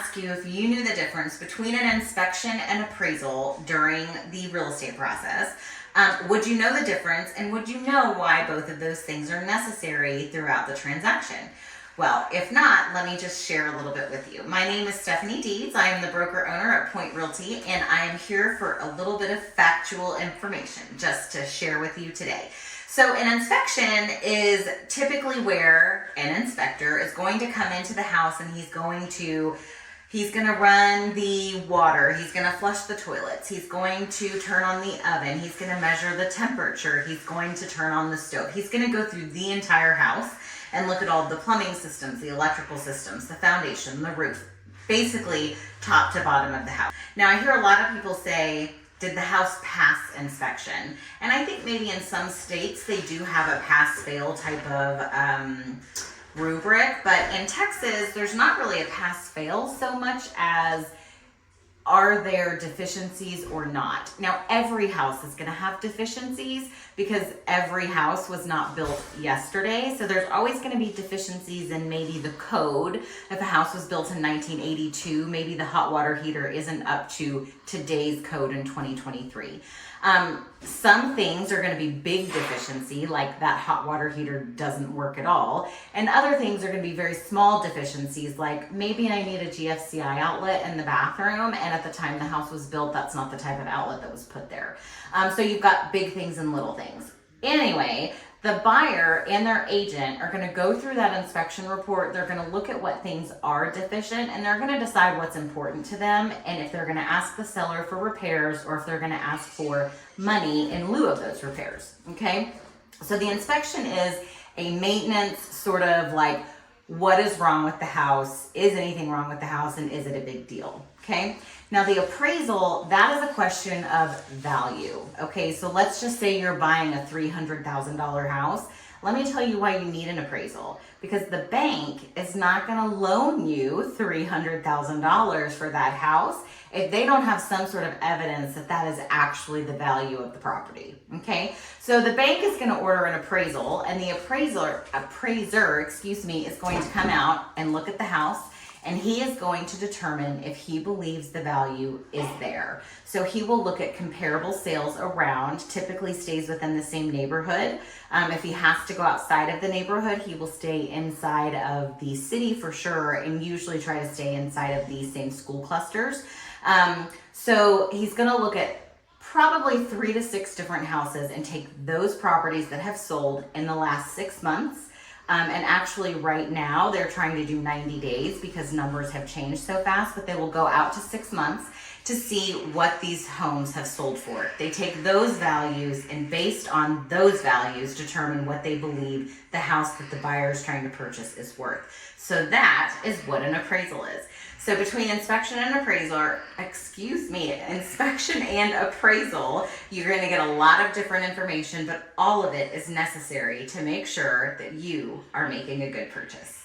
ask you if you knew the difference between an inspection and appraisal during the real estate process. Would you know the difference, and would you know why both of those things are necessary throughout the transaction? Well, if not, let me just share a little bit with you. My name is Stephanie Deeds. I am the broker owner at Point Realty, and I am here for a little bit of factual information just to share with you today. So an inspection is typically where an inspector is going to come into the house, and he's going to run the water, he's going to flush the toilets, he's going to turn on the oven, he's going to measure the temperature, he's going to turn on the stove. He's going to go through the entire house and look at all the plumbing systems, the electrical systems, the foundation, the roof, basically top to bottom of the house. Now, I hear a lot of people say, did the house pass inspection? And I think maybe in some states they do have a pass-fail type of rubric, but in Texas, there's not really a pass-fail so much as are there deficiencies or not. Now, every house is going to have deficiencies because every house was not built yesterday. So there's always going to be deficiencies in maybe the code. If a house was built in 1982, maybe the hot water heater isn't up to today's code in 2023. Some things are going to be big deficiency, like that hot water heater doesn't work at all. And other things are going to be very small deficiencies, like maybe I need a GFCI outlet in the bathroom, and at the time the house was built, that's not the type of outlet that was put there. So you've got big things and little things. Anyway, the buyer and their agent are going to go through that inspection report. They're going to look at what things are deficient, and they're going to decide what's important to them, and if they're going to ask the seller for repairs or if they're going to ask for money in lieu of those repairs. Okay? So the inspection is a maintenance sort of like, what is wrong with the house? Is anything wrong with the house, and is it a big deal? Okay? Now the appraisal, that is a question of value. Okay, so let's just say you're buying a $300,000 house. Let me tell you why you need an appraisal. Because the bank is not going to loan you $300,000 for that house if they don't have some sort of evidence that that is actually the value of the property. Okay, so the bank is going to order an appraisal, and the appraiser, is going to come out and look at the house, and he is going to determine if he believes the value is there. So he will look at comparable sales around, typically stays within the same neighborhood. If he has to go outside of the neighborhood, he will stay inside of the city for sure, and usually try to stay inside of the same school clusters. So he's gonna look at probably 3 to 6 different houses and take those properties that have sold in the last 6 months. And actually right now they're trying to do 90 days because numbers have changed so fast, but they will go out to 6 months to see what these homes have sold for. They take those values, and based on those values determine what they believe the house that the buyer is trying to purchase is worth. So that is what an appraisal is. So between inspection and appraisal, inspection and appraisal, you're going to get a lot of different information, but all of it is necessary to make sure that you are making a good purchase.